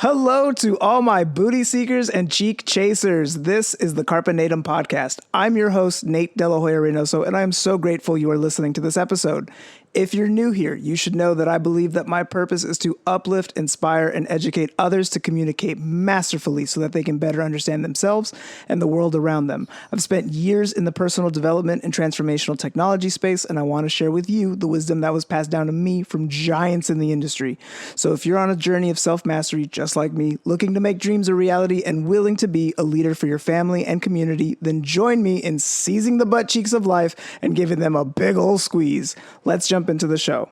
Hello to all my booty seekers and cheek chasers. This is the Carpe Natem Podcast. I'm your host, Nate De La Hoya-Reynoso, and I am so grateful you are listening to this episode. If you're new here, you should know that I believe that my purpose is to uplift, inspire, and educate others to communicate masterfully so that they can better understand themselves and the world around them. I've spent years in the personal development and transformational technology space, and I want to share with you the wisdom that was passed down to me from giants in the industry. So if you're on a journey of self-mastery, just like me, looking to make dreams a reality and willing to be a leader for your family and community, then join me in seizing the butt cheeks of life and giving them a big ol' squeeze. Let's jump into the show.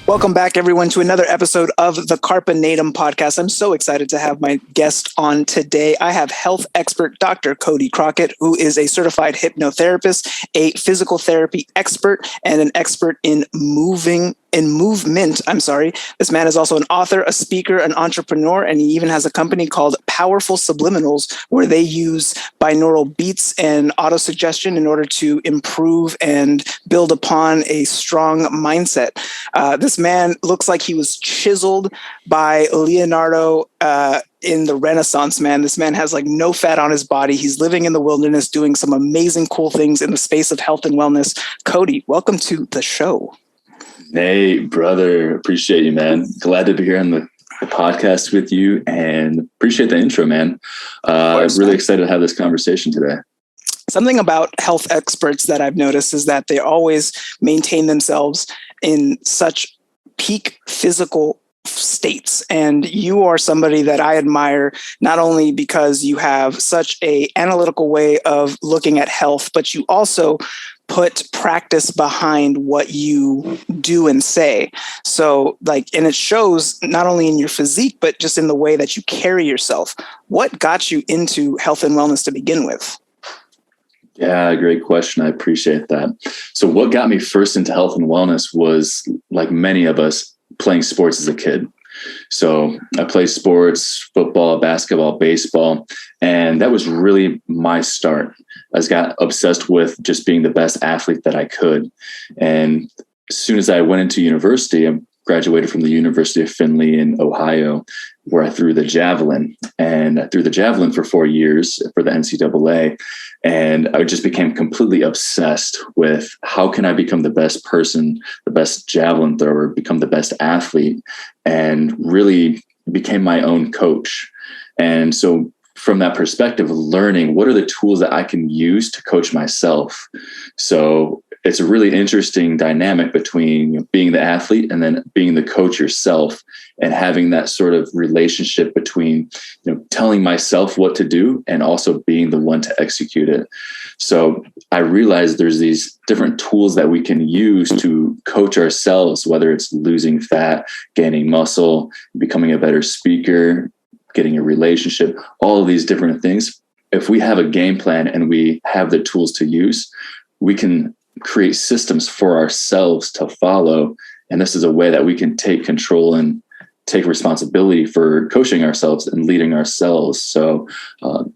Welcome back, everyone, to another episode of the Carpe Natem Podcast. I'm so excited to have my guest on today. I have health expert Dr. Cody Crockett, who is a certified hypnotherapist, a physical therapy expert, and an expert in movement. This man is also an author, a speaker, an entrepreneur, and he even has a company called Powerful Subliminals, where they use binaural beats and autosuggestion in order to improve and build upon a strong mindset. This man looks like he was chiseled by Leonardo in the Renaissance, man. This man has like no fat on his body. He's living in the wilderness, doing some amazing, cool things in the space of health and wellness. Cody, welcome to the show. Hey, brother. Appreciate you, man. Glad to be here on the podcast with you and appreciate the intro, man. Really excited to have this conversation today. Something about health experts that I've noticed is that they always maintain themselves in such peak physical states. And you are somebody that I admire, not only because you have such an analytical way of looking at health, but you also put practice behind what you do and say. So and it shows not only in your physique, but just in the way that you carry yourself. What got you into health and wellness to begin with? Yeah, great question. I appreciate that. So what got me first into health and wellness was, like many of us, playing sports as a kid. So I played sports, football, basketball, baseball, and that was really my start. I just got obsessed with just being the best athlete that I could. And as soon as I went into university, I graduated from the University of Findlay in Ohio, where I threw the javelin. And I threw the javelin for 4 years for the NCAA. And I just became completely obsessed with how can I become the best person, the best javelin thrower, become the best athlete, and really became my own coach. And so from that perspective, learning what are the tools that I can use to coach myself. So it's a really interesting dynamic between being the athlete and then being the coach yourself, and having that sort of relationship between telling myself what to do and also being the one to execute it. So I realized there's these different tools that we can use to coach ourselves, whether it's losing fat, gaining muscle, becoming a better speaker, getting a relationship, all of these different things. If we have a game plan and we have the tools to use, we can create systems for ourselves to follow. And this is a way that we can take control and take responsibility for coaching ourselves and leading ourselves. So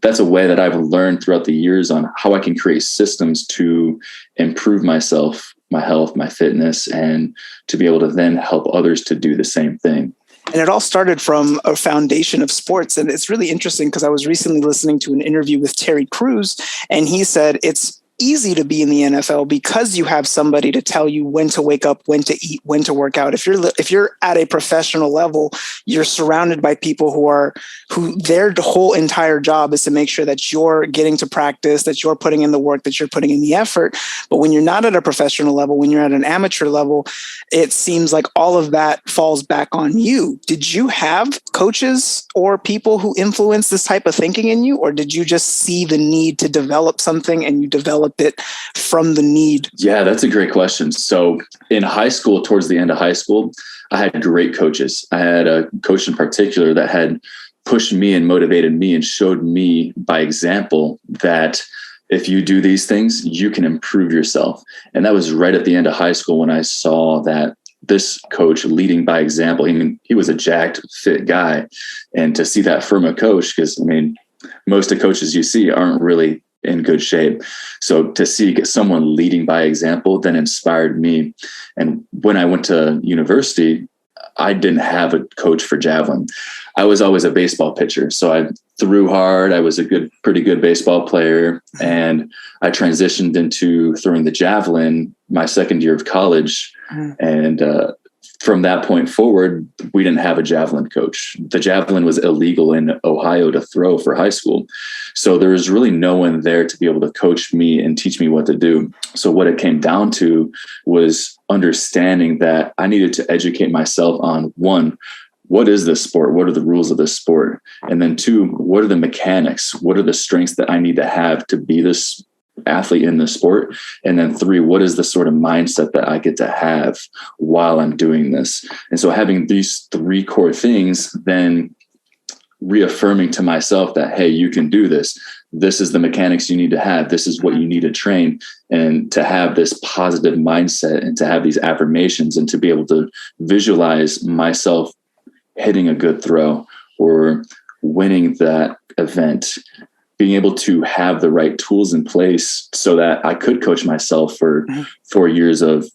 that's a way that I've learned throughout the years on how I can create systems to improve myself, my health, my fitness, and to be able to then help others to do the same thing. And it all started from a foundation of sports. And it's really interesting because I was recently listening to an interview with Terry Crews, and he said it's easy to be in the NFL because you have somebody to tell you when to wake up, when to eat, when to work out. If you're at a professional level, you're surrounded by people who their whole entire job is to make sure that you're getting to practice, that you're putting in the work, that you're putting in the effort. But when you're not at a professional level, when you're at an amateur level, it seems like all of that falls back on you. Did you have coaches or people who influenced this type of thinking in you, or did you just see the need to develop something and you developed it from the need? Yeah, that's a great question. So in high school, towards the end of high school, I had great coaches. I had a coach in particular that had pushed me and motivated me and showed me by example that if you do these things, you can improve yourself. And that was right at the end of high school when I saw that this coach leading by example. I mean, he was a jacked, fit guy. And to see that from a coach, because I mean, most of the coaches you see aren't really in good shape. So to see someone leading by example then inspired me. And when I went to university, I didn't have a coach for javelin. I was always a baseball pitcher. So I threw hard. I was a pretty good baseball player. And I transitioned into throwing the javelin my second year of college. And from that point forward, we didn't have a javelin coach. The javelin was illegal in Ohio to throw for high school. So there was really no one there to be able to coach me and teach me what to do. So what it came down to was understanding that I needed to educate myself on, one, what is this sport? What are the rules of this sport? And then two, what are the mechanics? What are the strengths that I need to have to be this athlete in the sport? And then three, what is the sort of mindset that I get to have while I'm doing this? And so having these three core things, then reaffirming to myself that, hey, you can do this. This is the mechanics you need to have. This is what you need to train. And to have this positive mindset and to have these affirmations and to be able to visualize myself hitting a good throw or winning that event, being able to have the right tools in place so that I could coach myself for 4 years of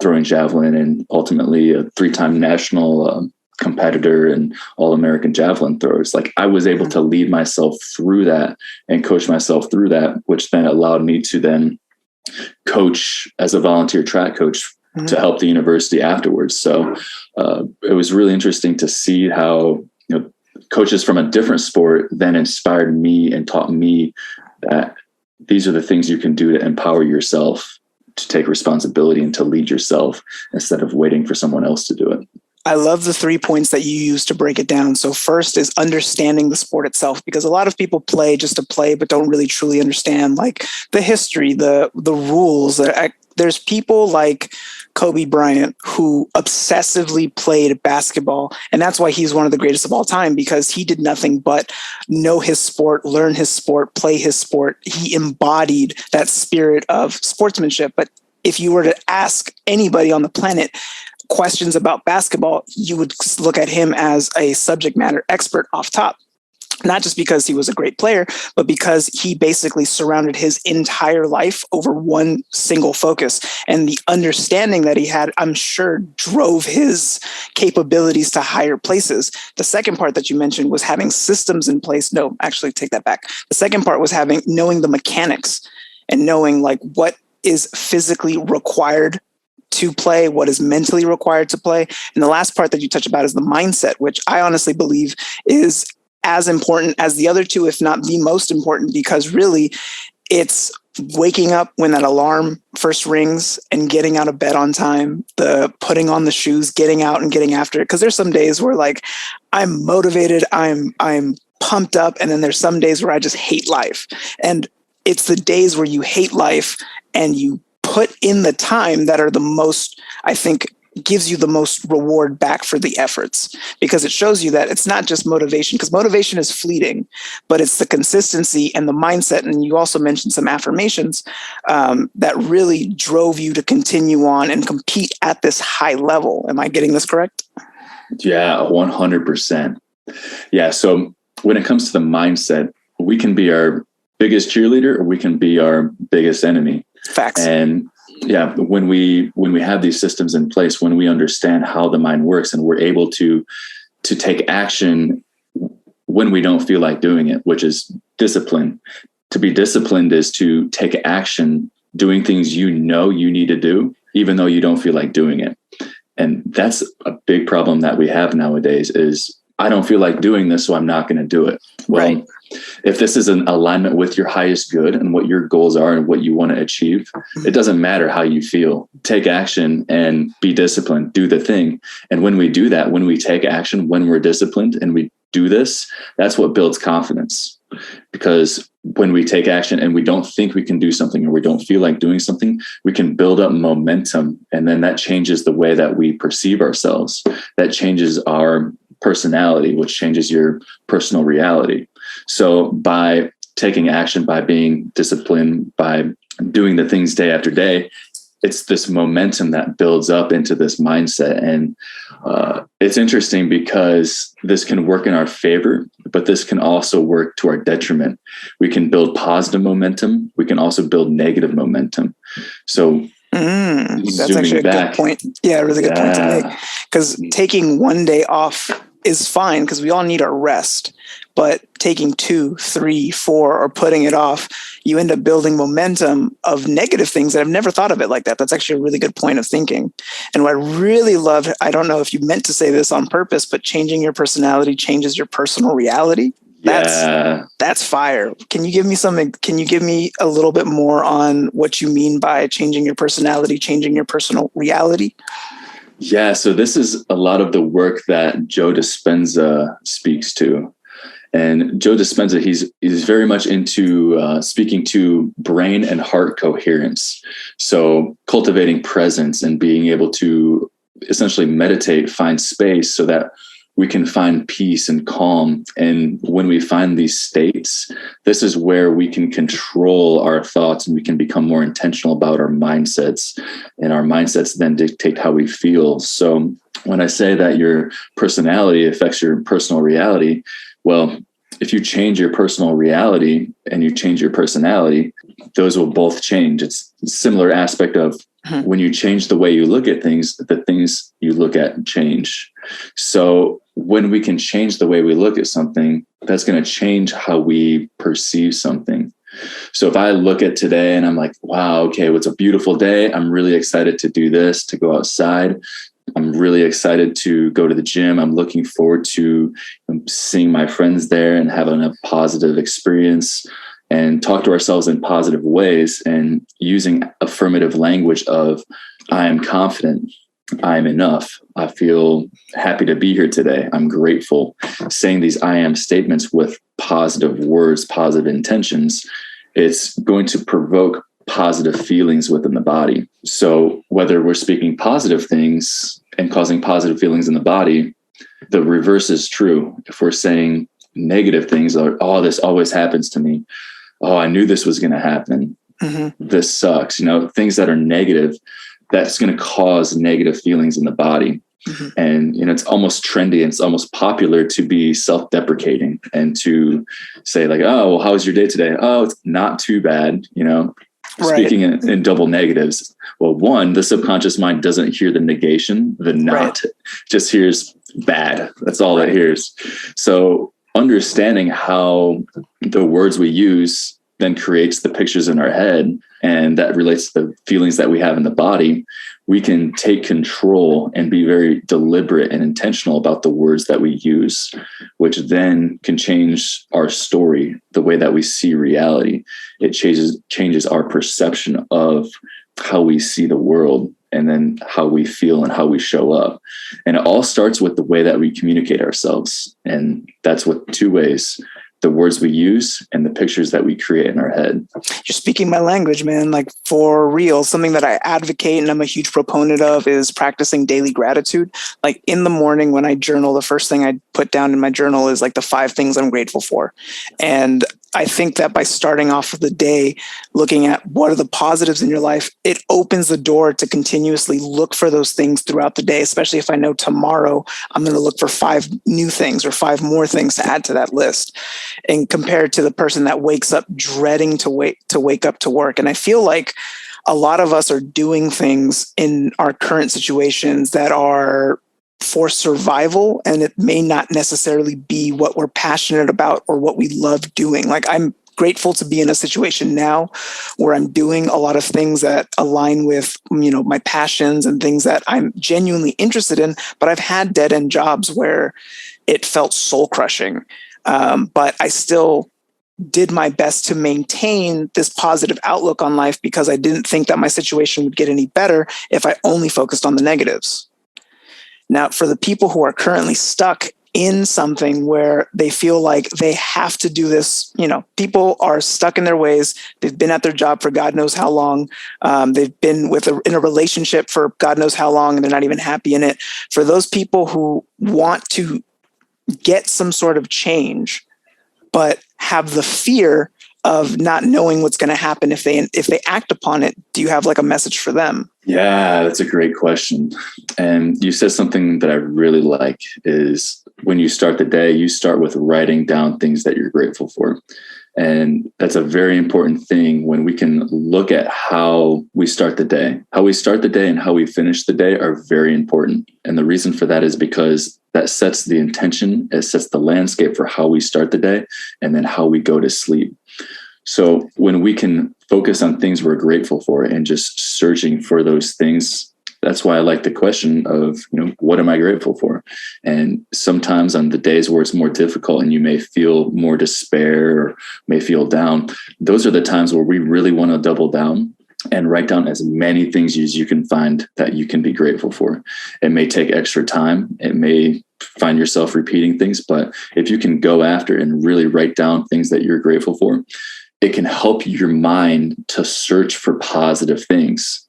throwing javelin and ultimately a 3-time national competitor and all-American javelin throwers. Like I was able to lead myself through that and coach myself through that, which then allowed me to then coach as a volunteer track coach to help the university afterwards. So it was really interesting to see how, coaches from a different sport then inspired me and taught me that these are the things you can do to empower yourself, to take responsibility and to lead yourself instead of waiting for someone else to do it. I love the 3 points that you use to break it down. So first is understanding the sport itself, because a lot of people play just to play, but don't really truly understand like the history, the rules. There's people like Kobe Bryant who obsessively played basketball. And that's why he's one of the greatest of all time, because he did nothing but know his sport, learn his sport, play his sport. He embodied that spirit of sportsmanship. But if you were to ask anybody on the planet questions about basketball, you would look at him as a subject matter expert off top. Not just because he was a great player, but because he basically surrounded his entire life over one single focus. And the understanding that he had, I'm sure, drove his capabilities to higher places. The second part that you mentioned was having systems in place. No, actually, take that back. The second part was knowing the mechanics and knowing like what is physically required to play, what is mentally required to play. And the last part that you touch about is the mindset, which I honestly believe is as important as the other two, if not the most important, because really it's waking up when that alarm first rings and getting out of bed on time, the putting on the shoes, getting out and getting after it. Because there's some days where like I'm motivated, I'm pumped up, and then there's some days where I just hate life. And it's the days where you hate life and you put in the time that are the most, I think, gives you the most reward back for the efforts, because it shows you that it's not just motivation, because motivation is fleeting, but it's the consistency and the mindset. And you also mentioned some affirmations that really drove you to continue on and compete at this high level. Am I getting this correct? Yeah, 100%. Yeah. So when it comes to the mindset, we can be our biggest cheerleader or we can be our biggest enemy. Facts. And yeah, when we have these systems in place, when we understand how the mind works and we're able to take action when we don't feel like doing it, which is discipline. To be disciplined is to take action, doing things you know you need to do, even though you don't feel like doing it. And that's a big problem that we have nowadays is I don't feel like doing this, so I'm not going to do it. Well, right. If this is in alignment with your highest good and what your goals are and what you want to achieve, it doesn't matter how you feel. Take action and be disciplined, do the thing. And when we do that, when we take action, when we're disciplined and we do this, that's what builds confidence. Because when we take action and we don't think we can do something or we don't feel like doing something, we can build up momentum. And then that changes the way that we perceive ourselves. That changes our personality, which changes your personal reality. So by taking action, by being disciplined, by doing the things day after day, it's this momentum that builds up into this mindset. And it's interesting because this can work in our favor, but this can also work to our detriment. We can build positive momentum. We can also build negative momentum. So that's actually a good point. Yeah, a really good point to make. Because taking one day off is fine because we all need our rest. But taking 2, 3, 4, or putting it off, you end up building momentum of negative things that I've never thought of it like that. That's actually a really good point of thinking. And what I really loved, I don't know if you meant to say this on purpose, but changing your personality changes your personal reality. That's fire. Can you give me something? Can you give me a little bit more on what you mean by changing your personality, changing your personal reality? Yeah. So this is a lot of the work that Joe Dispenza speaks to. And Joe Dispenza, he's very much into speaking to brain and heart coherence. So cultivating presence and being able to essentially meditate, find space so that we can find peace and calm. And when we find these states, this is where we can control our thoughts and we can become more intentional about our mindsets. And our mindsets then dictate how we feel. So when I say that your personality affects your personal reality, well, if you change your personal reality and you change your personality, those will both change. It's a similar aspect of when you change the way you look at things, the things you look at change. So when we can change the way we look at something, that's going to change how we perceive something. So if I look at today and I'm like, wow, okay, well, it's a beautiful day. I'm really excited to do this, to go outside. I'm really excited to go to the gym. I'm looking forward to seeing my friends there and having a positive experience and talk to ourselves in positive ways and using affirmative language of, I am confident, I am enough, I feel happy to be here today, I'm grateful. Saying these I am statements with positive words, positive intentions, it's going to provoke positive feelings within the body. So whether we're speaking positive things and causing positive feelings in the body, the reverse is true. If we're saying negative things, like, oh, this always happens to me. Oh, I knew this was going to happen. This sucks. Things that are negative, that's going to cause negative feelings in the body. And, it's almost trendy and it's almost popular to be self-deprecating and to say like, oh, well, how was your day today? Oh, it's not too bad. Speaking in double negatives. Well, one, the subconscious mind doesn't hear the negation, the not, just hears bad. That's all it hears. So understanding how the words we use then creates the pictures in our head, and that relates to the feelings that we have in the body, we can take control and be very deliberate and intentional about the words that we use, which then can change our story, the way that we see reality. It changes our perception of how we see the world and then how we feel and how we show up. And it all starts with the way that we communicate ourselves. And that's with 2 ways: the words we use and the pictures that we create in our head. You're speaking my language, man. Like, for real, something that I advocate and I'm a huge proponent of is practicing daily gratitude. Like, in the morning when I journal, the first thing I put down in my journal is like the 5 things I'm grateful for. And I think that by starting off of the day, looking at what are the positives in your life, it opens the door to continuously look for those things throughout the day, especially if I know tomorrow I'm going to look for 5 new things or 5 more things to add to that list. And compared to the person that wakes up dreading to wake up to work. And I feel like a lot of us are doing things in our current situations that are for survival, and it may not necessarily be what we're passionate about or what we love doing. Like, I'm grateful to be in a situation now where I'm doing a lot of things that align with, my passions and things that I'm genuinely interested in, but I've had dead-end jobs where it felt soul-crushing. But I still did my best to maintain this positive outlook on life because I didn't think that my situation would get any better if I only focused on the negatives. Now, for the people who are currently stuck in something where they feel like they have to do this, people are stuck in their ways. They've been at their job for God knows how long. They've been in a relationship for God knows how long, and they're not even happy in it. For those people who want to get some sort of change, but have the fear of not knowing what's going to happen if they act upon it? Do you have like a message for them? Yeah, that's a great question. And you said something that I really like is when you start the day, you start with writing down things that you're grateful for. And that's a very important thing when we can look at how we start the day. How we start the day and how we finish the day are very important. And the reason for that is because that sets the intention, it sets the landscape for how we start the day and then how we go to sleep. So when we can focus on things we're grateful for and just searching for those things, that's why I like the question of, what am I grateful for? And sometimes on the days where it's more difficult and you may feel more despair or may feel down, those are the times where we really want to double down and write down as many things as you can find that you can be grateful for. It may take extra time. It may find yourself repeating things, but if you can go after and really write down things that you're grateful for, it can help your mind to search for positive things.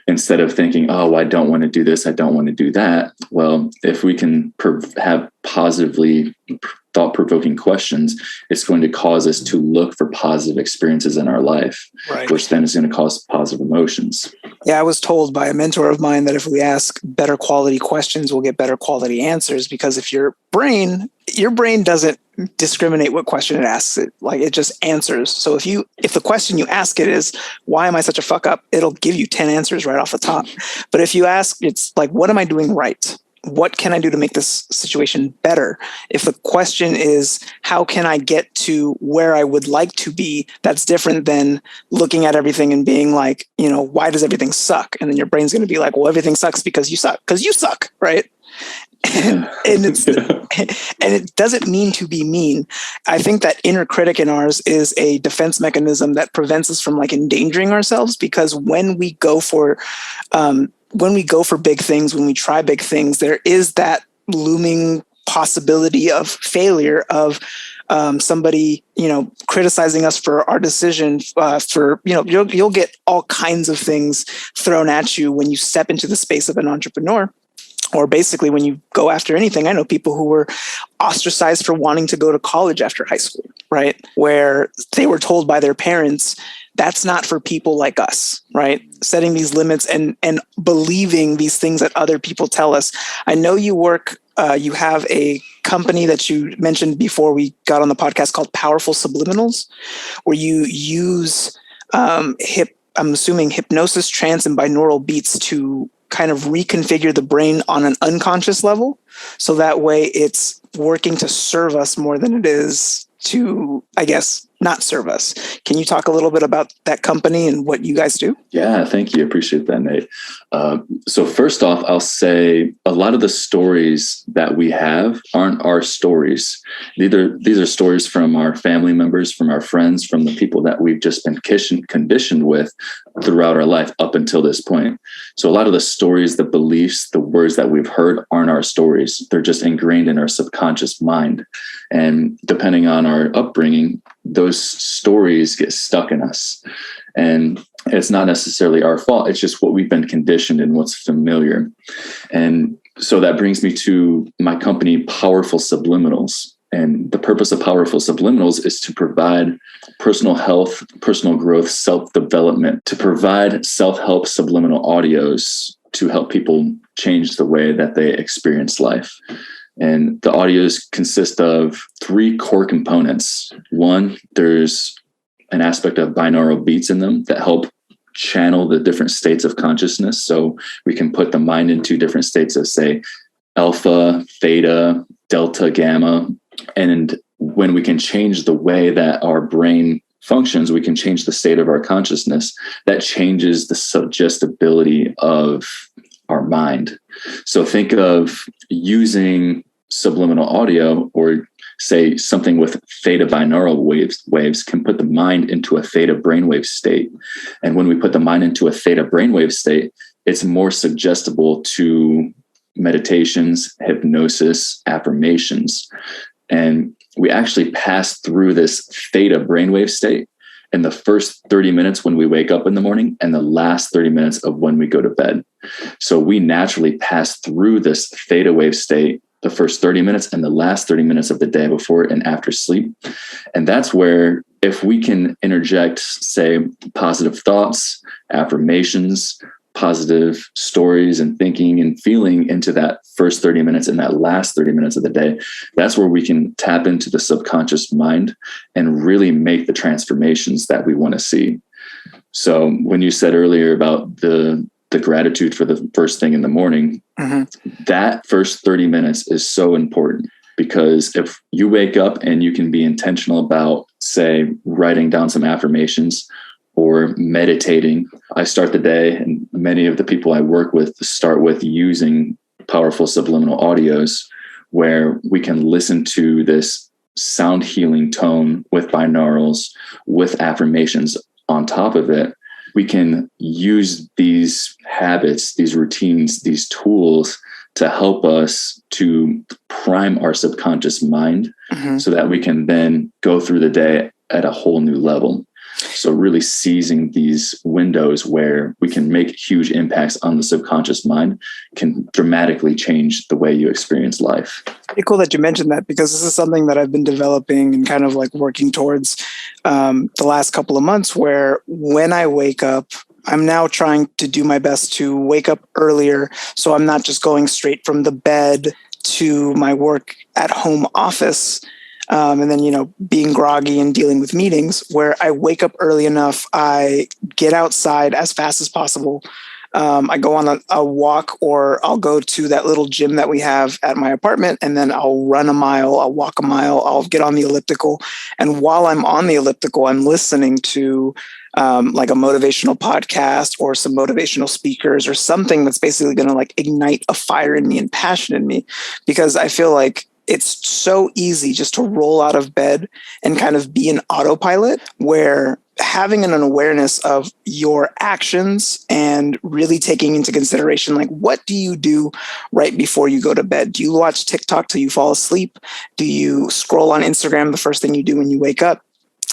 Instead of thinking, oh, I don't want to do this, I don't want to do that. Well, if we can have positively thought-provoking questions, it's going to cause us to look for positive experiences in our life, right, which then is going to cause positive emotions. Yeah, I was told by a mentor of mine that if we ask better quality questions, we'll get better quality answers, because if your brain doesn't discriminate what question it asks, it just answers. So if the question you ask it is, why am I such a fuck up? It'll give you 10 answers right off the top. But if you ask, it's like, what am I doing right? What can I do to make this situation better? If the question is, how can I get to where I would like to be? That's different than looking at everything and being like, why does everything suck? And then your brain's going to be like, well, everything sucks because you suck, right? And it doesn't mean to be mean. I think that inner critic in ours is a defense mechanism that prevents us from endangering ourselves, because when we go for big things, when we try big things, there is that looming possibility of failure, of somebody, criticizing us for our decision, you'll get all kinds of things thrown at you when you step into the space of an entrepreneur. Or basically when you go after anything. I know people who were ostracized for wanting to go to college after high school, right? Where they were told by their parents, that's not for people like us, right? Setting these limits and believing these things that other people tell us. I know you have a company that you mentioned before we got on the podcast called Powerful Subliminals, where you use I'm assuming hypnosis, trance, and binaural beats to kind of reconfigure the brain on an unconscious level. So that way it's working to serve us more than it is to, I guess, not serve us. Can you talk a little bit about that company and what you guys do? Yeah, thank you. I appreciate that, Nate. So first off, I'll say a lot of the stories that we have aren't our stories. These are stories from our family members, from our friends, from the people that we've just been conditioned with throughout our life up until this point. So a lot of the stories, the beliefs, the words that we've heard aren't our stories. They're just ingrained in our subconscious mind. And depending on our upbringing, those stories get stuck in us. And it's not necessarily our fault. It's just what we've been conditioned and what's familiar. And so that brings me to my company, Powerful Subliminals. And the purpose of Powerful Subliminals is to provide personal health, personal growth, self-development, to provide self-help subliminal audios to help people change the way that they experience life. And the audios consist of 3 core components. One, there's an aspect of binaural beats in them that help channel the different states of consciousness. So we can put the mind into different states of, say, alpha, theta, delta, gamma. And when we can change the way that our brain functions, we can change the state of our consciousness. That changes the suggestibility of our mind. So think of using subliminal audio, or say something with theta binaural waves can put the mind into a theta brainwave state. And when we put the mind into a theta brainwave state, it's more suggestible to meditations, hypnosis, affirmations. And we actually pass through this theta brainwave state in the first 30 minutes when we wake up in the morning and the last 30 minutes of when we go to bed. So we naturally pass through this theta wave state the first 30 minutes and the last 30 minutes of the day before and after sleep. And that's where, if we can interject, say, positive thoughts, affirmations, positive stories and thinking and feeling into that first 30 minutes and that last 30 minutes of the day, that's where we can tap into the subconscious mind and really make the transformations that we want to see. So when you said earlier about the gratitude for the first thing in the morning, that first 30 minutes is so important, because if you wake up and you can be intentional about, say, writing down some affirmations or meditating. I start the day, and many of the people I work with start with using powerful subliminal audios where we can listen to this sound healing tone with binaurals, with affirmations on top of it. We can use these habits, these routines, these tools to help us to prime our subconscious mind so that we can then go through the day at a whole new level. So really seizing these windows where we can make huge impacts on the subconscious mind can dramatically change the way you experience life. Pretty cool that you mentioned that, because this is something that I've been developing and kind of like working towards the last couple of months, where when I wake up, I'm now trying to do my best to wake up earlier. So I'm not just going straight from the bed to my work at home office. And then, being groggy and dealing with meetings, where I wake up early enough, I get outside as fast as possible. I go on a walk, or I'll go to that little gym that we have at my apartment, and then I'll run a mile, I'll walk a mile, I'll get on the elliptical. And while I'm on the elliptical, I'm listening to like a motivational podcast or some motivational speakers or something that's basically going to like ignite a fire in me and passion in me, because I feel like it's so easy just to roll out of bed and kind of be an autopilot, where having an awareness of your actions and really taking into consideration, like, what do you do right before you go to bed? Do you watch TikTok till you fall asleep? Do you scroll on Instagram the first thing you do when you wake up?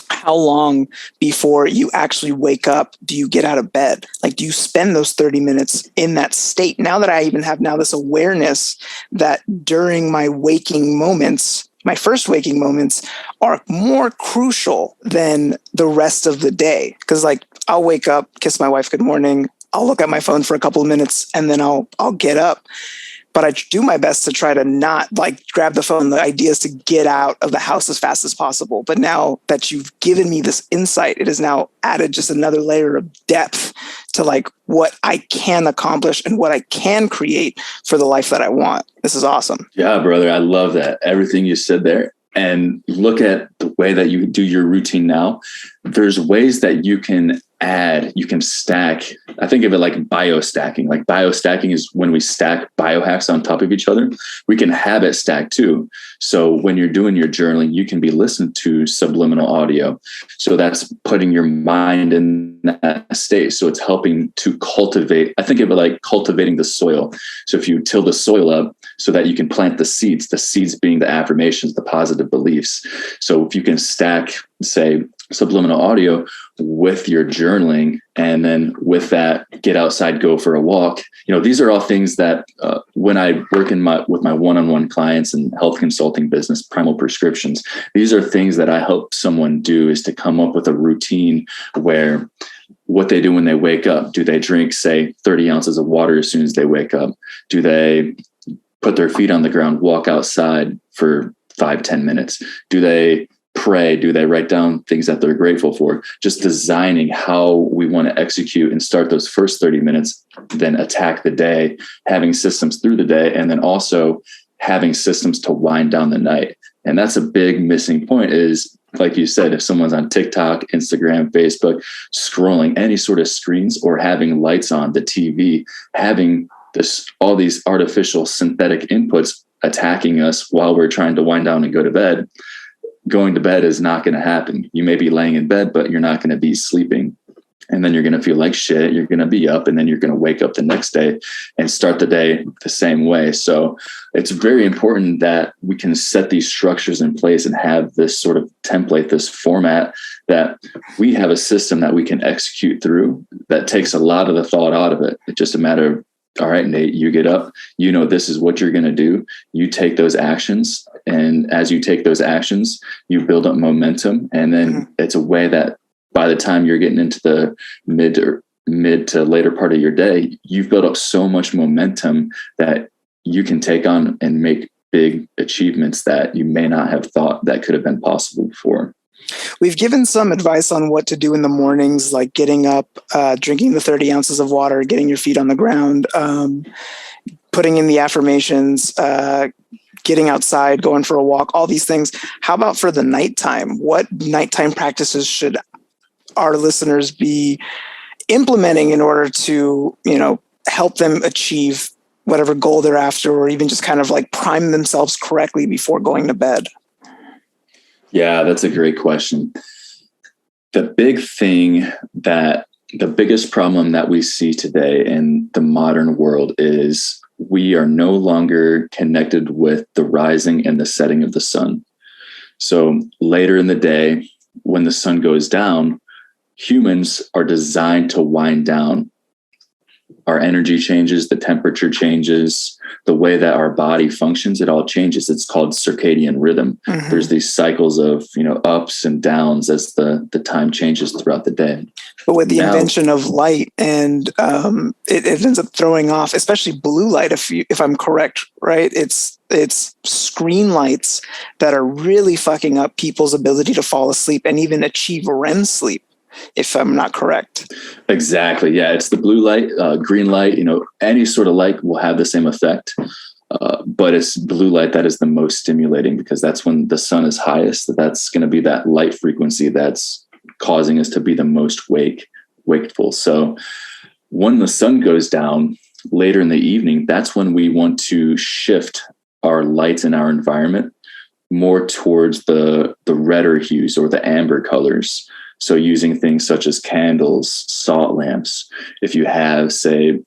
How long before you actually wake up do you get out of bed? Like, do you spend those 30 minutes in that state? Now that I even have now this awareness that during my waking moments, my first waking moments are more crucial than the rest of the day. Because like, I'll wake up, kiss my wife good morning, I'll look at my phone for a couple of minutes, and then I'll get up. But I do my best to try to not like grab the phone. The idea is to get out of the house as fast as possible. But now that you've given me this insight, it has now added just another layer of depth to like what I can accomplish and what I can create for the life that I want. This is awesome. Yeah, brother. I love that. Everything you said there. And look at the way that you do your routine now. There's ways that you can add, you can stack. I think of it like biostacking. Like biostacking is when we stack biohacks on top of each other. We can habit stack too. So when you're doing your journaling, you can be listening to subliminal audio. So that's putting your mind in that state. So it's helping to cultivate. I think of it like cultivating the soil. So if you till the soil up so that you can plant the seeds being the affirmations, the positive beliefs. So if you can stack, say, subliminal audio with your journaling, and then with that, get outside, go for a walk. These are all things that when I work with my one-on-one clients and health consulting business, Primal Prescriptions, these are things that I help someone do, is to come up with a routine where what they do when they wake up. Do they drink, say, 30 ounces of water as soon as they wake up? Do they put their feet on the ground, walk outside for 5-10 minutes? Do they pray? Do they write down things that they're grateful for? Just designing how we want to execute and start those first 30 minutes, then attack the day, having systems through the day, and then also having systems to wind down the night. And that's a big missing point, is, like you said, if someone's on TikTok, Instagram, Facebook, scrolling any sort of screens, or having lights on, the TV, having all these artificial synthetic inputs attacking us while we're trying to wind down and go to bed, going to bed is not going to happen. You may be laying in bed, but you're not going to be sleeping. And then you're going to feel like shit. You're going to be up, and then you're going to wake up the next day and start the day the same way. So it's very important that we can set these structures in place and have this sort of template, this format, that we have a system that we can execute through that takes a lot of the thought out of it. It's just a matter of all right, Nate, you get up, this is what you're going to do. You take those actions. And as you take those actions, you build up momentum. And then it's a way that by the time you're getting into the mid to later part of your day, you've built up so much momentum that you can take on and make big achievements that you may not have thought that could have been possible before. We've given some advice on what to do in the mornings, like getting up, drinking the 30 ounces of water, getting your feet on the ground, putting in the affirmations, getting outside, going for a walk, all these things. How about for the nighttime? What nighttime practices should our listeners be implementing in order to, help them achieve whatever goal they're after, or even just kind of like prime themselves correctly before going to bed? Yeah, that's a great question. The biggest problem that we see today in the modern world is we are no longer connected with the rising and the setting of the sun. So later in the day, when the sun goes down, humans are designed to wind down. Our energy changes, the temperature changes, the way that our body functions, it all changes. It's called circadian rhythm. Mm-hmm. There's these cycles of, ups and downs as the time changes throughout the day. But with the invention of light, and it ends up throwing off, especially blue light, if I'm correct, right? It's screen lights that are really fucking up people's ability to fall asleep and even achieve REM sleep, if I'm not correct. Exactly. Yeah. It's the blue light, green light, any sort of light will have the same effect. But it's blue light that is the most stimulating, because that's when the sun is highest. That's going to be that light frequency that's causing us to be the most wakeful. So when the sun goes down later in the evening, that's when we want to shift our lights in our environment more towards the redder hues or the amber colors. So using things such as candles, salt lamps. If you have, say,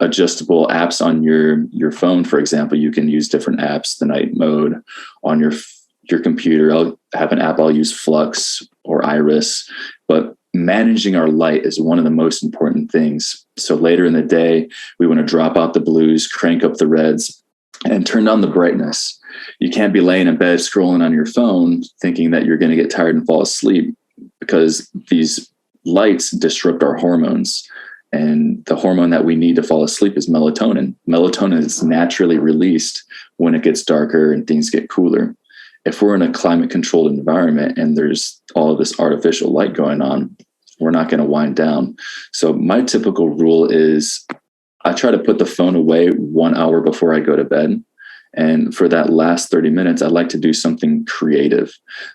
adjustable apps on your phone, for example, you can use different apps, the night mode on your computer. I'll have an app, I'll use Flux or Iris, but managing our light is one of the most important things. So later in the day, we want to drop out the blues, crank up the reds, and turn down the brightness. You can't be laying in bed scrolling on your phone thinking that you're going to get tired and fall asleep, because these lights disrupt our hormones. And the hormone that we need to fall asleep is melatonin. Melatonin is naturally released when it gets darker and things get cooler. If we're in a climate controlled environment and there's all of this artificial light going on, we're not going to wind down. So my typical rule is I try to put the phone away 1 hour before I go to bed. And for that last 30 minutes, I like to do something creative,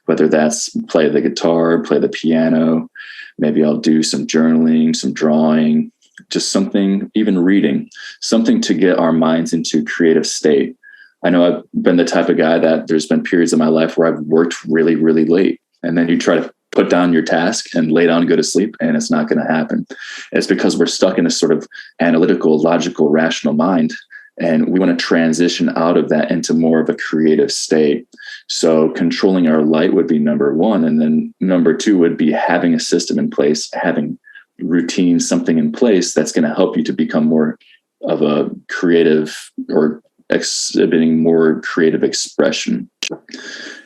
whether that's play the guitar, play the piano. Maybe I'll do some journaling, some drawing, just something, even reading, something to get our minds into creative state. I know I've been the type of guy that there's been periods in my life where I've worked really, really late. And then you try to put down your task and lay down and go to sleep, and it's not going to happen. It's because we're stuck in a sort of analytical, logical, rational mind. And we want to transition out of that into more of a creative state. So controlling our light would be number one. And then number two would be having a system in place, having routine, something in place that's going to help you to become more of a creative or exhibiting more creative expression.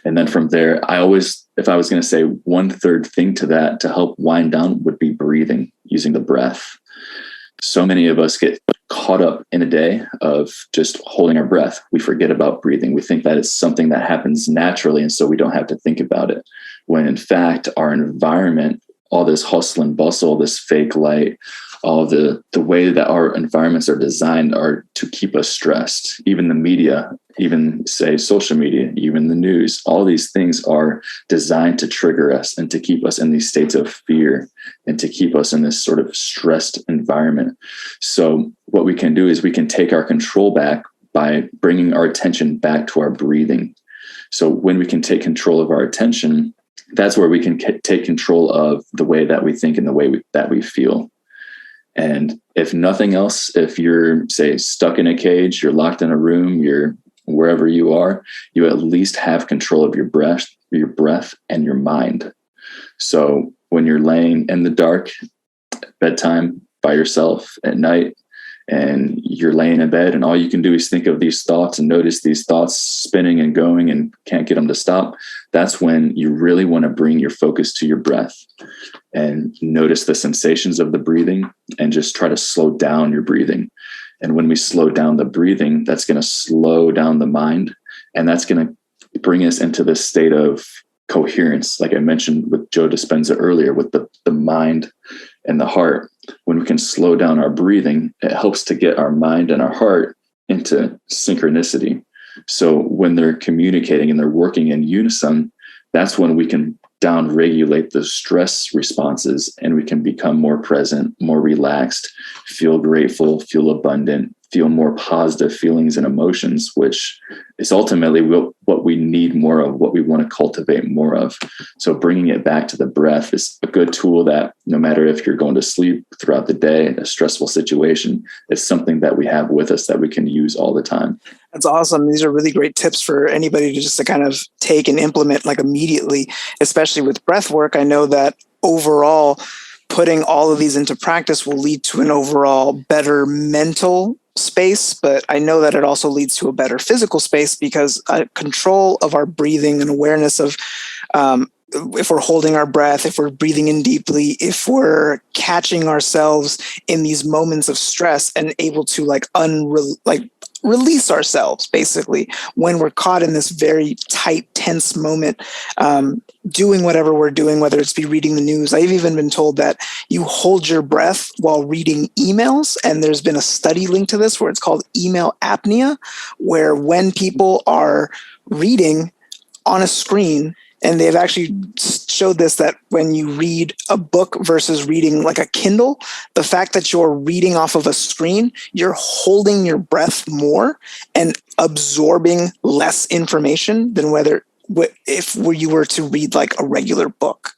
And then from there, if I was going to say one third thing to that to help wind down, would be breathing, using the breath. So many of us get caught up in a day of just holding our breath. We forget about breathing. We think that it's something that happens naturally, and so we don't have to think about it. When in fact, our environment, all this hustle and bustle, this fake light, all the way that our environments are designed are to keep us stressed. Even the media, even say social media, even the news, all these things are designed to trigger us and to keep us in these states of fear and to keep us in this sort of stressed environment. So what we can do is we can take our control back by bringing our attention back to our breathing. So when we can take control of our attention, that's where we can take control of the way that we think and the way that we feel. And if nothing else, if you're, say, stuck in a cage, you're locked in a room, you're wherever you are, you at least have control of your breath and your mind. So when you're laying in the dark at bedtime by yourself at night, and you're laying in bed and all you can do is think of these thoughts and notice these thoughts spinning and going and can't get them to stop, that's when you really want to bring your focus to your breath and notice the sensations of the breathing and just try to slow down your breathing. And when we slow down the breathing, that's going to slow down the mind, and that's going to bring us into this state of coherence, like I mentioned with Joe Dispenza earlier, with the mind and the heart. When we can slow down our breathing, it helps to get our mind and our heart into synchronicity. So when they're communicating and they're working in unison, that's when we can down-regulate the stress responses and we can become more present, more relaxed, feel grateful, feel abundant, feel more positive feelings and emotions, which is ultimately what we need more of, what we want to cultivate more of. So bringing it back to the breath is a good tool that no matter if you're going to sleep throughout the day, a stressful situation, it's something that we have with us that we can use all the time. That's awesome. These are really great tips for anybody to kind of take and implement like immediately, especially with breath work. I know that overall, putting all of these into practice will lead to an overall better mental space, but I know that it also leads to a better physical space because control of our breathing and awareness of if we're holding our breath, if we're breathing in deeply, if we're catching ourselves in these moments of stress and able to release ourselves basically when we're caught in this very tight, tense moment, doing whatever we're doing, whether it's be reading the news. I've even been told that you hold your breath while reading emails. And there's been a study linked to this where it's called email apnea, where when people are reading on a screen, and they've actually showed this, that when you read a book versus reading like a Kindle, the fact that you're reading off of a screen, you're holding your breath more and absorbing less information than if you were to read like a regular book.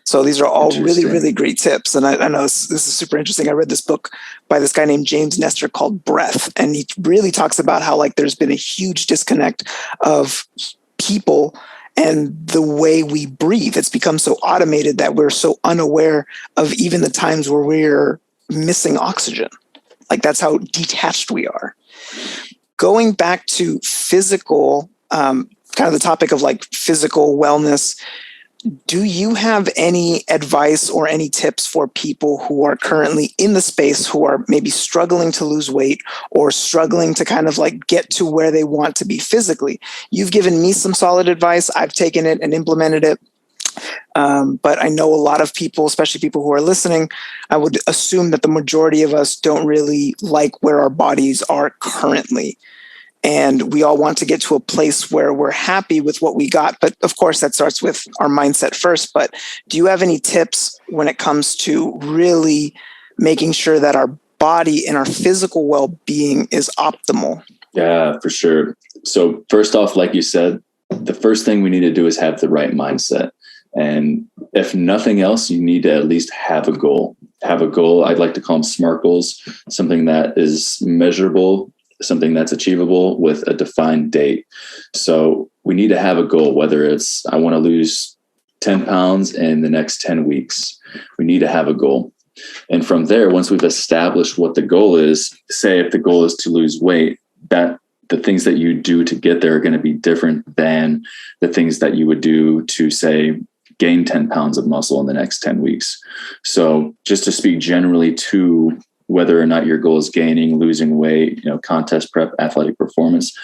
So these are all really, really great tips. And I know this is super interesting. I read this book by this guy named James Nestor called Breath. And he really talks about how like there's been a huge disconnect of people and the way we breathe. It's become so automated that we're so unaware of even the times where we're missing oxygen. Like that's how detached we are. Going back to physical, kind of the topic of like physical wellness, do you have any advice or any tips for people who are currently in the space who are maybe struggling to lose weight or struggling to kind of like get to where they want to be physically? You've given me some solid advice. I've taken it and implemented it. But I know a lot of people, especially people who are listening, I would assume that the majority of us don't really like where our bodies are currently. And we all want to get to a place where we're happy with what we got. But of course, that starts with our mindset first. But do you have any tips when it comes to really making sure that our body and our physical well-being is optimal? Yeah, for sure. So first off, like you said, the first thing we need to do is have the right mindset. And if nothing else, you need to at least have a goal. Have a goal. I'd like to call them SMART goals, something that is measurable, something that's achievable with a defined date. So we need to have a goal, whether it's I want to lose 10 pounds in the next 10 weeks. We need to have a goal. And from there, once we've established what the goal is, say if the goal is to lose weight, that the things that you do to get there are going to be different than the things that you would do to, say, gain 10 pounds of muscle in the next 10 weeks. So just to speak generally to whether or not your goal is gaining, losing weight, contest prep, athletic performance,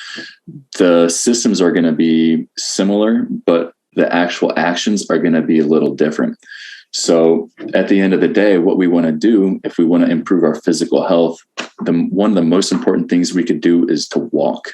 the systems are going to be similar, but the actual actions are going to be a little different. So at the end of the day, what we want to do, if we want to improve our physical health, one of the most important things we could do is to walk.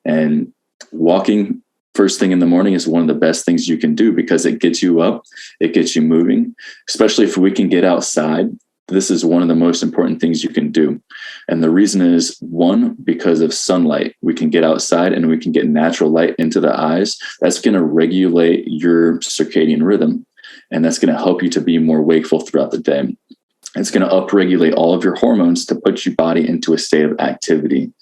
And walking first thing in the morning is one of the best things you can do because it gets you up, it gets you moving, especially if we can get outside. This is one of the most important things you can do. And the reason is, one, because of sunlight. We can get outside and we can get natural light into the eyes. That's going to regulate your circadian rhythm. And that's going to help you to be more wakeful throughout the day. It's going to upregulate all of your hormones to put your body into a state of activity.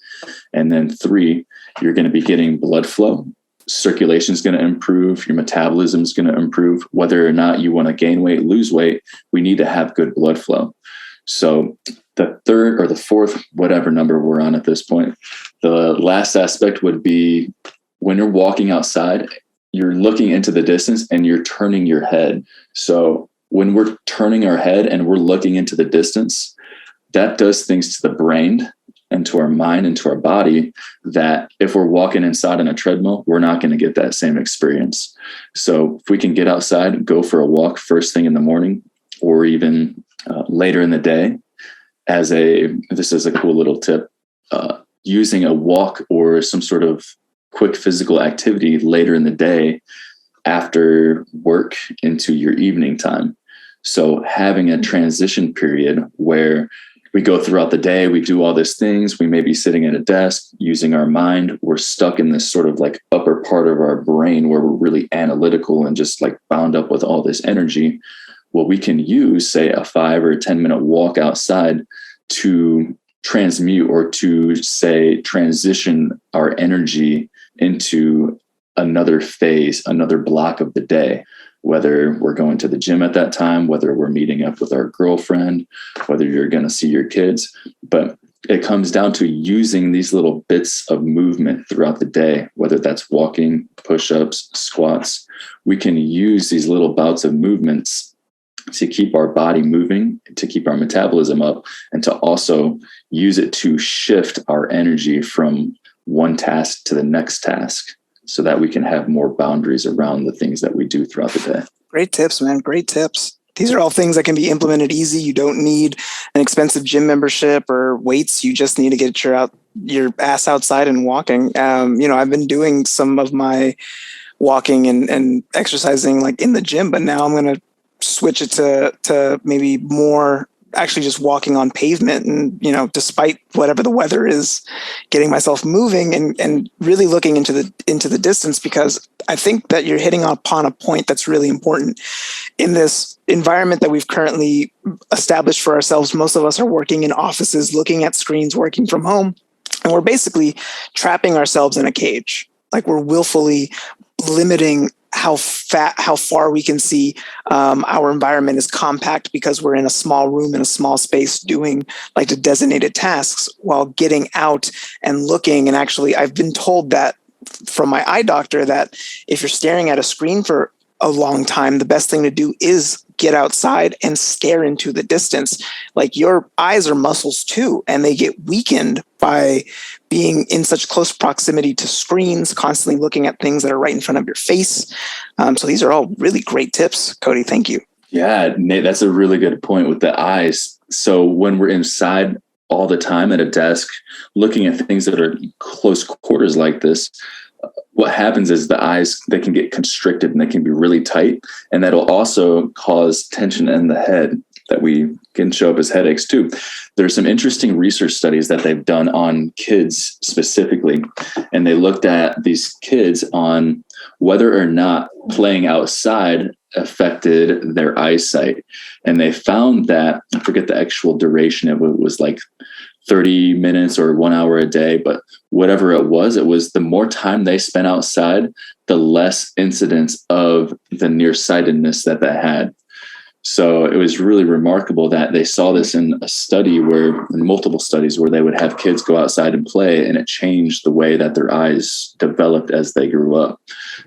And then 3, you're going to be getting blood flow. Circulation is going to improve. Your metabolism is going to improve. Whether or not you want to gain weight, lose weight, we need to have good blood flow. So the third or the fourth, whatever number we're on at this point, the last aspect would be when you're walking outside, you're looking into the distance and you're turning your head. So when we're turning our head and we're looking into the distance, that does things to the brain and to our mind and to our body that if we're walking inside on a treadmill, we're not going to get that same experience. So if we can get outside, go for a walk first thing in the morning or even later in the day, this is a cool little tip, using a walk or some sort of quick physical activity later in the day after work into your evening time. So having a transition period where we go throughout the day, we do all these things, we may be sitting at a desk using our mind, we're stuck in this sort of like upper part of our brain where we're really analytical and just like bound up with all this energy. Well, we can use, say, a 5 or 10-minute walk outside to transmute or to, say, transition our energy into another phase, another block of the day, whether we're going to the gym at that time, whether we're meeting up with our girlfriend, whether you're going to see your kids. But it comes down to using these little bits of movement throughout the day, whether that's walking, push-ups, squats. We can use these little bouts of movements to keep our body moving, to keep our metabolism up, and to also use it to shift our energy from one task to the next task so that we can have more boundaries around the things that we do throughout the day. Great tips, man. Great tips. These are all things that can be implemented easy. You don't need an expensive gym membership or weights. You just need to get your ass outside and walking. I've been doing some of my walking and exercising like in the gym, but now I'm going to switch it to maybe more actually just walking on pavement and, despite whatever the weather is, getting myself moving and really looking into the distance, because I think that you're hitting upon a point that's really important in this environment that we've currently established for ourselves. Most of us are working in offices, looking at screens, working from home, and we're basically trapping ourselves in a cage. Like we're willfully limiting how far we can see. Our environment is compact because we're in a small room in a small space doing like the designated tasks, while getting out and looking. And actually, I've been told that from my eye doctor that if you're staring at a screen for a long time, the best thing to do is get outside and stare into the distance. Like your eyes are muscles too, and they get weakened by being in such close proximity to screens, constantly looking at things that are right in front of your face. So these are all really great tips, Cody. Thank you. Yeah, Nate, that's a really good point with the eyes. So when we're inside all the time at a desk, looking at things that are close quarters like this, what happens is the eyes, they can get constricted and they can be really tight. And that'll also cause tension in the head that we can show up as headaches too. There's some interesting research studies that they've done on kids specifically. And they looked at these kids on whether or not playing outside affected their eyesight. And they found that, I forget the actual duration, it was like 30 minutes or 1 hour a day, but whatever it was the more time they spent outside, the less incidence of the nearsightedness that they had. So it was really remarkable that they saw this in multiple studies where they would have kids go outside and play, and it changed the way that their eyes developed as they grew up.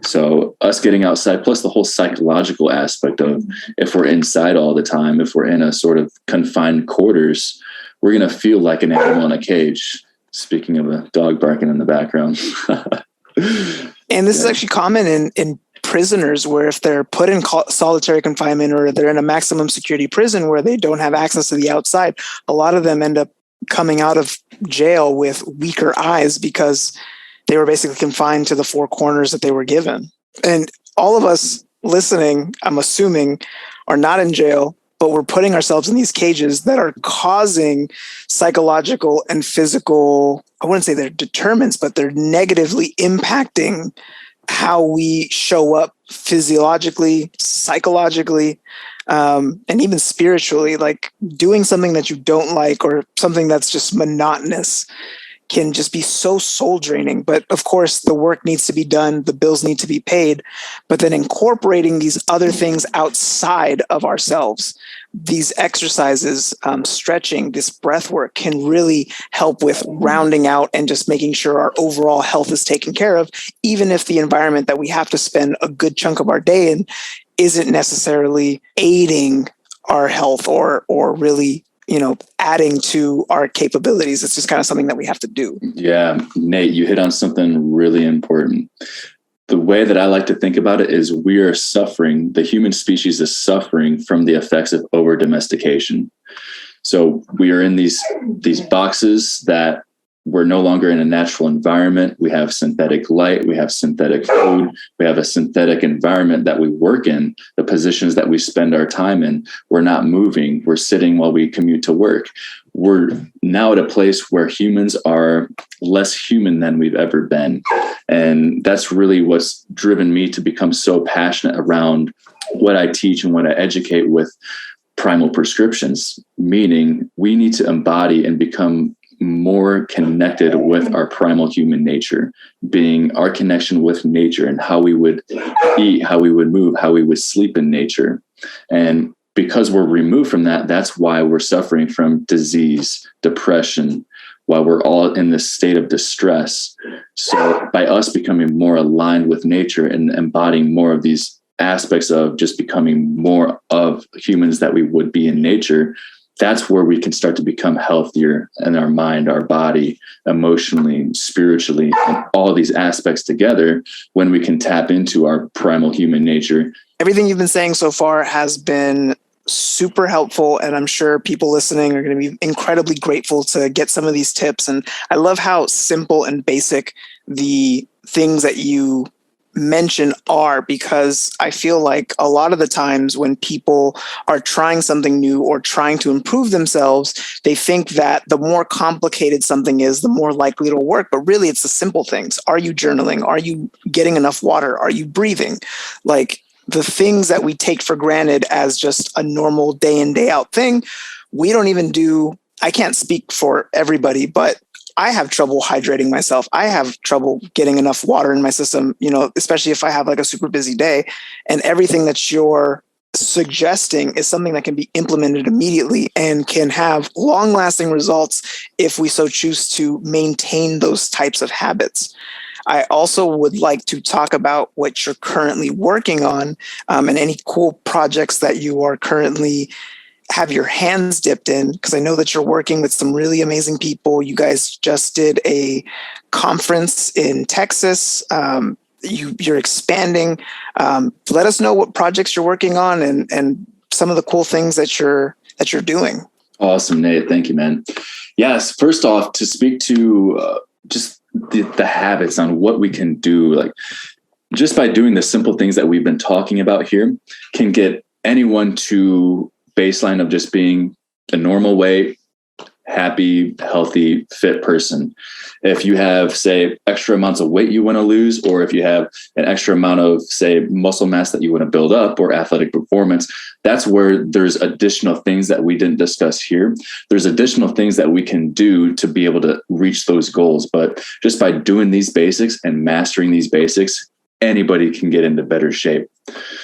So us getting outside, plus the whole psychological aspect of if we're inside all the time, if we're in a sort of confined quarters, we're going to feel like an animal in a cage. Speaking of a dog barking in the background. And this is actually common in prisoners, where if they're put in solitary confinement or they're in a maximum security prison where they don't have access to the outside, a lot of them end up coming out of jail with weaker eyes because they were basically confined to the four corners that they were given. And all of us listening, I'm assuming, are not in jail, but we're putting ourselves in these cages that are causing psychological and physical, I wouldn't say they're determinants, but they're negatively impacting how we show up physiologically, psychologically, and even spiritually. Like doing something that you don't like or something that's just monotonous can just be so soul draining. But of course, the work needs to be done, the bills need to be paid, but then incorporating these other things outside of ourselves, these exercises, stretching, this breath work can really help with rounding out and just making sure our overall health is taken care of, even if the environment that we have to spend a good chunk of our day in isn't necessarily aiding our health or really, adding to our capabilities. It's just kind of something that we have to do. Yeah, Nate, you hit on something really important. The way that I like to think about it is we are suffering, the human species is suffering from the effects of over domestication. So we are in these boxes that we're no longer in a natural environment. We have synthetic light, we have synthetic food, we have a synthetic environment that we work in, the positions that we spend our time in. We're not moving, we're sitting while we commute to work. We're now at a place where humans are less human than we've ever been. And that's really what's driven me to become so passionate around what I teach and what I educate with primal prescriptions, meaning we need to embody and become more connected with our primal human nature, being our connection with nature and how we would eat, how we would move, how we would sleep in nature. And because we're removed from that, that's why we're suffering from disease, depression, while we're all in this state of distress. So by us becoming more aligned with nature and embodying more of these aspects of just becoming more of humans that we would be in nature, that's where we can start to become healthier in our mind, our body, emotionally, spiritually, and all these aspects together when we can tap into our primal human nature. Everything you've been saying so far has been super helpful, and I'm sure people listening are going to be incredibly grateful to get some of these tips. And I love how simple and basic the things that you mention are, because I feel like a lot of the times when people are trying something new or trying to improve themselves, they think that the more complicated something is, the more likely it'll work. But really, it's the simple things. Are you journaling? Are you getting enough water? Are you breathing? Like the things that we take for granted as just a normal day in, day out thing, we don't even do. I can't speak for everybody, but I have trouble hydrating myself. I have trouble getting enough water in my system, especially if I have like a super busy day. And everything that you're suggesting is something that can be implemented immediately and can have long-lasting results if we so choose to maintain those types of habits. I also would like to talk about what you're currently working on, and any cool projects that you are currently have your hands dipped in, because I know that you're working with some really amazing people. You guys just did a conference in Texas. You're expanding. Let us know what projects you're working on and some of the cool things that you're doing. Awesome, Nate. Thank you, man. Yes. First off, to speak to just the habits on what we can do, like just by doing the simple things that we've been talking about here, can get anyone to baseline of just being a normal weight, happy, healthy, fit person. If you have, say, extra amounts of weight you want to lose, or if you have an extra amount of, say, muscle mass that you want to build up or athletic performance, that's where there's additional things that we didn't discuss here. There's additional things that we can do to be able to reach those goals. But just by doing these basics and mastering these basics, anybody can get into better shape.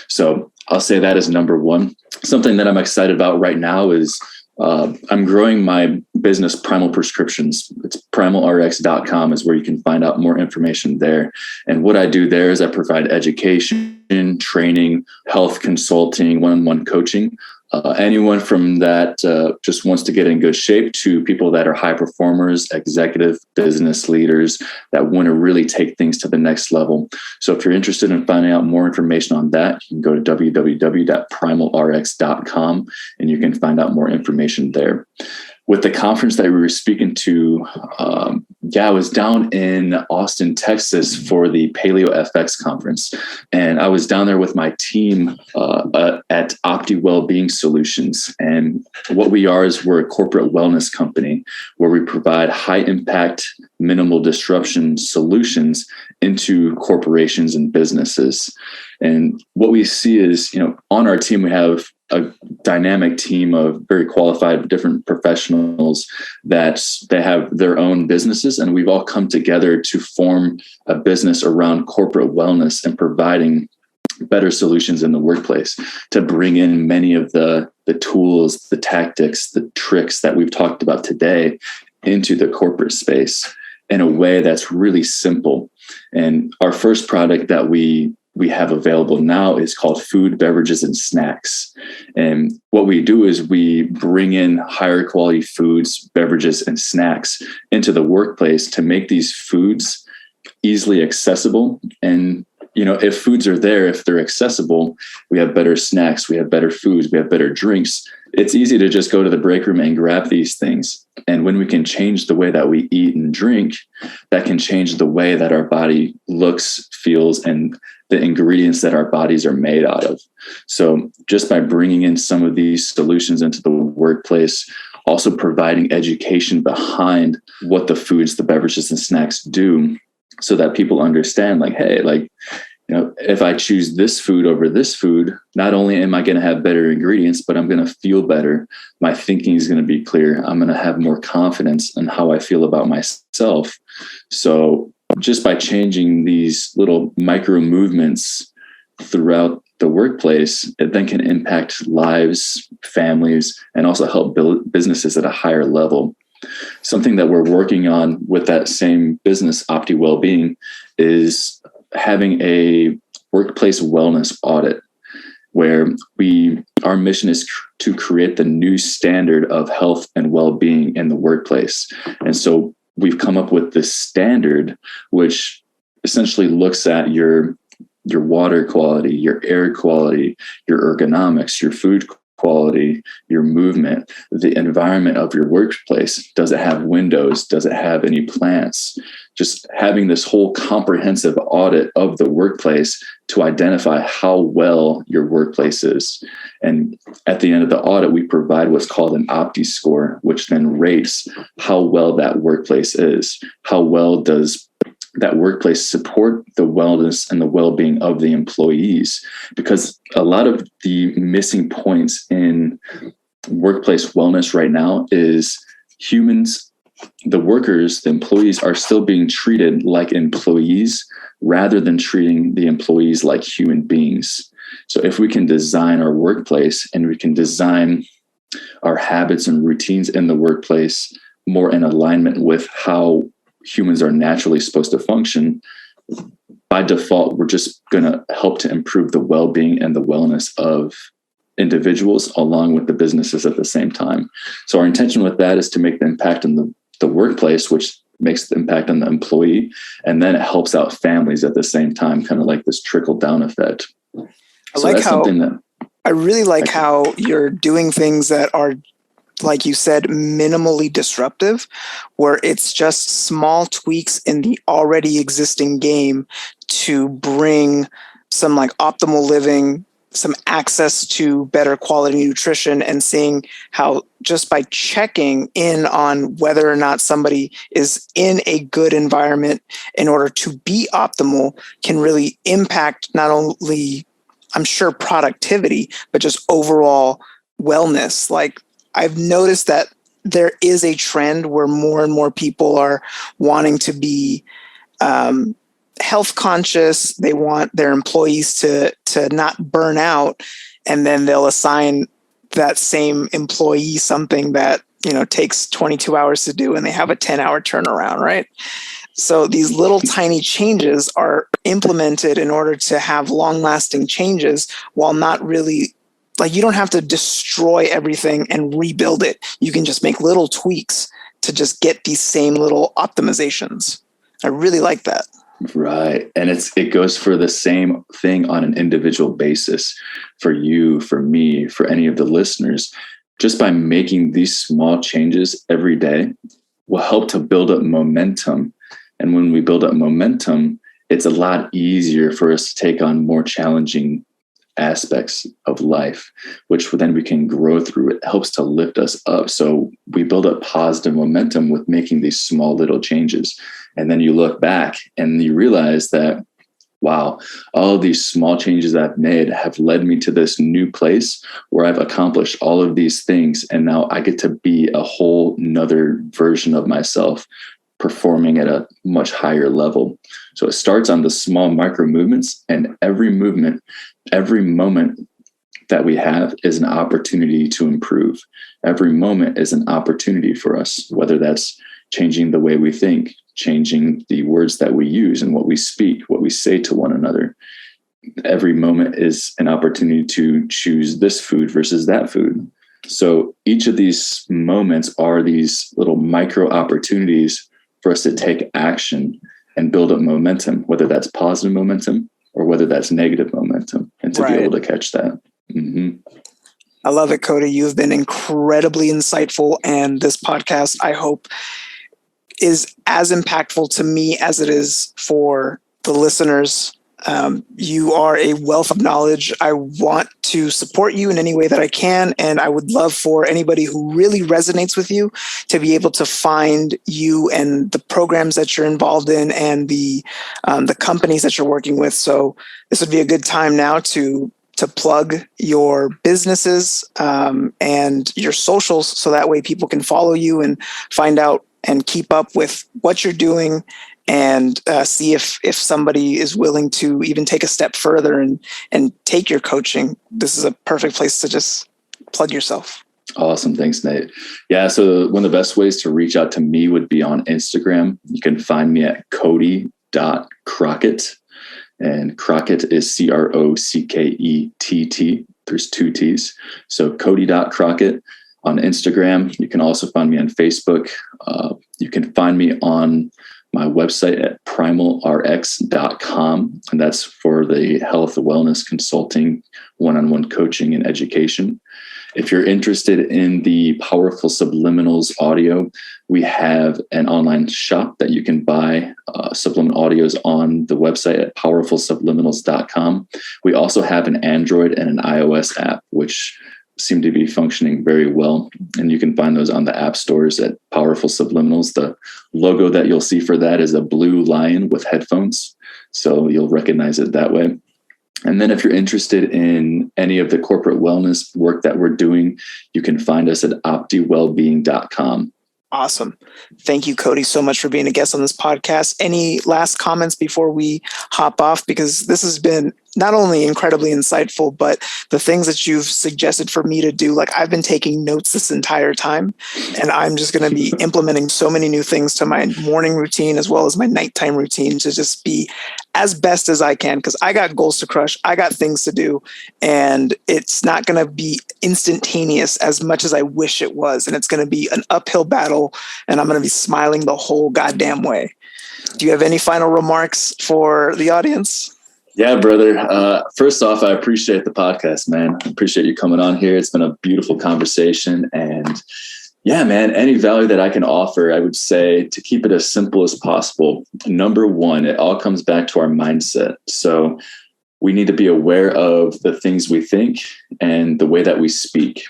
So I'll say that is number one. Something that I'm excited about right now is I'm growing my business, Primal Prescriptions. It's primalrx.com is where you can find out more information there. And what I do there is I provide education, training, health consulting, one-on-one coaching. Anyone from that just wants to get in good shape to people that are high performers, executive business leaders that want to really take things to the next level. So if you're interested in finding out more information on that, you can go to www.primalrx.com and you can find out more information there. With the conference that we were speaking to, I was down in Austin, Texas for the Paleo FX conference. And I was down there with my team at Opti Wellbeing Solutions. And what we are is we're a corporate wellness company where we provide high impact, minimal disruption solutions into corporations and businesses. And what we see is, on our team, we have a dynamic team of very qualified different professionals that they have their own businesses, and we've all come together to form a business around corporate wellness and providing better solutions in the workplace, to bring in many of the tools, the tactics, the tricks that we've talked about today into the corporate space in a way that's really simple. And our first product that we have available now is called food, beverages, and snacks. And what we do is we bring in higher quality foods, beverages, and snacks into the workplace to make these foods easily accessible. And, if foods are there, if they're accessible, we have better snacks, we have better foods, we have better drinks. It's easy to just go to the break room and grab these things. And when we can change the way that we eat and drink, that can change the way that our body looks, feels, and the ingredients that our bodies are made out of. So just by bringing in some of these solutions into the workplace, also providing education behind what the foods, the beverages, and snacks do, so that people understand, hey, if I choose this food over this food, not only am I going to have better ingredients, but I'm going to feel better. My thinking is going to be clear. I'm going to have more confidence in how I feel about myself. So just by changing these little micro movements throughout the workplace, it then can impact lives, families, and also help build businesses at a higher level. Something that we're working on with that same business, Opti Wellbeing, is having a workplace wellness audit, where our mission is to create the new standard of health and well-being in the workplace. And so we've come up with this standard, which essentially looks at your water quality, your air quality, your ergonomics, your food quality, your movement, the environment of your workplace. Does it have windows? Does it have any plants? Just having this whole comprehensive audit of the workplace to identify how well your workplace is. And at the end of the audit, we provide what's called an Opti score, which then rates how well that workplace is. How well does that workplace support the wellness and the well-being of the employees? Because a lot of the missing points in workplace wellness right now is humans, the workers, the employees are still being treated like employees rather than treating the employees like human beings. So if we can design our workplace and we can design our habits and routines in the workplace more in alignment with how humans are naturally supposed to function, by default, we're just going to help to improve the well-being and the wellness of individuals along with the businesses at the same time. So our intention with that is to make the impact in the workplace, which makes the impact on the employee, and then it helps out families at the same time, kind of like this trickle-down effect. I really like how you're doing things that are, like you said, minimally disruptive, where it's just small tweaks in the already existing game to bring some optimal living, some access to better quality nutrition, and seeing how just by checking in on whether or not somebody is in a good environment in order to be optimal can really impact not only, I'm sure, productivity, but just overall wellness. I've noticed that there is a trend where more and more people are wanting to be health conscious. They want their employees to not burn out, and then they'll assign that same employee something that takes 22 hours to do, and they have a 10-hour turnaround, right? So these little tiny changes are implemented in order to have long-lasting changes, while not really, you don't have to destroy everything and rebuild it. You can just make little tweaks to just get these same little optimizations. I really like that. Right. And it goes for the same thing on an individual basis for you, for me, for any of the listeners. Just by making these small changes every day will help to build up momentum. And when we build up momentum, it's a lot easier for us to take on more challenging aspects of life, which then we can grow through. It helps to lift us up. So we build up positive momentum with making these small little changes. And then you look back and you realize that, wow, all of these small changes I've made have led me to this new place where I've accomplished all of these things. And now I get to be a whole nother version of myself, performing at a much higher level. So it starts on the small micro movements, and every movement, every moment that we have is an opportunity to improve. Every moment is an opportunity for us, whether that's changing the way we think, changing the words that we use and what we speak, what we say to one another. Every moment is an opportunity to choose this food versus that food. So each of these moments are these little micro opportunities for us to take action and build up momentum, whether that's positive momentum or whether that's negative momentum, and to be able to catch that. Mm-hmm. I love it, Cody. You've been incredibly insightful, and this podcast, I hope, is as impactful to me as it is for the listeners. You are a wealth of knowledge. I want to support you in any way that I can, and I would love for anybody who really resonates with you to be able to find you and the programs that you're involved in and the companies that you're working with. So this would be a good time now to plug your businesses and your socials, so that way people can follow you and find out and keep up with what you're doing, and see if somebody is willing to even take a step further and take your coaching. This is a perfect place to just plug yourself. Awesome. Thanks, Nate. Yeah. So one of the best ways to reach out to me would be on Instagram. You can find me at cody.crockett. And Crockett is Crockett. There's 2 T's. So Cody.Crockett on Instagram. You can also find me on Facebook. You can find me on my website at primalrx.com. And that's for the health and wellness consulting, one-on-one coaching and education. If you're interested in the powerful subliminals audio, we have an online shop that you can buy subliminal audios on the website at powerfulsubliminals.com. We also have an Android and an iOS app, which seem to be functioning very well. And you can find those on the app stores at Powerful Subliminals. The logo that you'll see for that is a blue lion with headphones. So you'll recognize it that way. And then if you're interested in any of the corporate wellness work that we're doing, you can find us at optiwellbeing.com. Awesome. Thank you, Cody, so much for being a guest on this podcast. Any last comments before we hop off? Because this has been not only incredibly insightful, but the things that you've suggested for me to do, like I've been taking notes this entire time, and I'm just going to be implementing so many new things to my morning routine as well as my nighttime routine to just be as best as I can, because I got goals to crush. I got things to do, and it's not going to be instantaneous as much as I wish it was. And it's going to be an uphill battle, and I'm going to be smiling the whole goddamn way. Do you have any final remarks for the audience? Yeah, brother. First off, I appreciate the podcast, man. I appreciate you coming on here. It's been a beautiful conversation. And yeah, man, any value that I can offer, I would say to keep it as simple as possible. Number one, it all comes back to our mindset. So we need to be aware of the things we think and the way that we speak.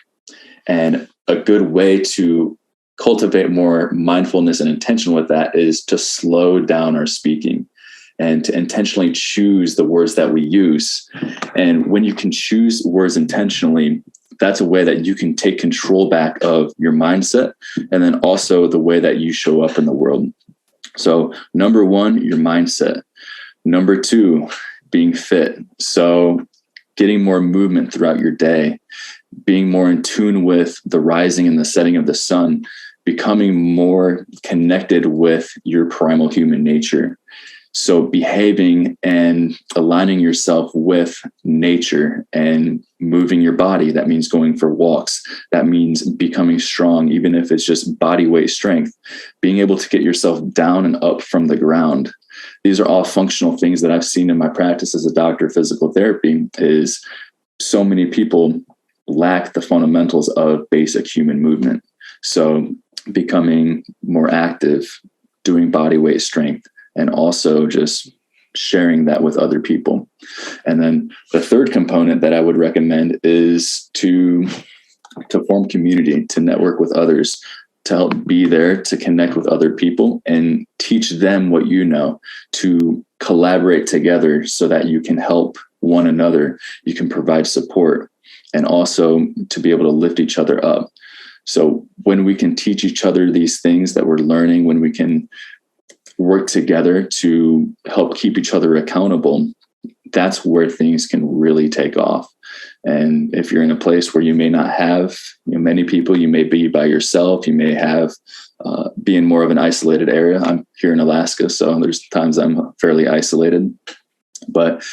And a good way to cultivate more mindfulness and intention with that is to slow down our speaking and to intentionally choose the words that we use. And when you can choose words intentionally, that's a way that you can take control back of your mindset, and then also the way that you show up in the world. So number one, your mindset. Number two, being fit. So getting more movement throughout your day, being more in tune with the rising and the setting of the sun, becoming more connected with your primal human nature. So behaving and aligning yourself with nature and moving your body. That means going for walks. That means becoming strong, even if it's just body weight strength, being able to get yourself down and up from the ground. These are all functional things that I've seen in my practice as a doctor of physical therapy. Is so many people lack the fundamentals of basic human movement. So becoming more active, doing body weight strength, and also just sharing that with other people. And then the third component that I would recommend is to form community, to network with others, to help be there, to connect with other people and teach them what you know, to collaborate together so that you can help one another, you can provide support, and also to be able to lift each other up. So when we can teach each other these things that we're learning, when we can work together to help keep each other accountable, that's where things can really take off. And if you're in a place where you may not have many people, you may be by yourself, you may have be in more of an isolated area. I'm here in Alaska, so there's times I'm fairly isolated. But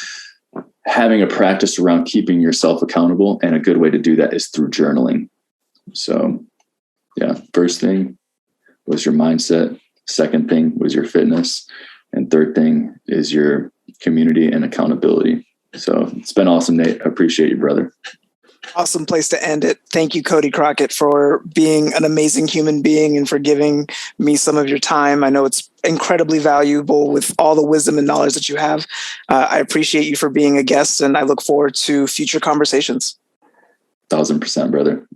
having a practice around keeping yourself accountable, and a good way to do that is through journaling. So yeah, first thing was your mindset. Second thing was your fitness. And third thing is your community and accountability. So it's been awesome, Nate. I appreciate you, brother. Awesome place to end it. Thank you, Cody Crockett, for being an amazing human being and for giving me some of your time. I know it's incredibly valuable with all the wisdom and knowledge that you have. I appreciate you for being a guest, and I look forward to future conversations. 1000%, brother.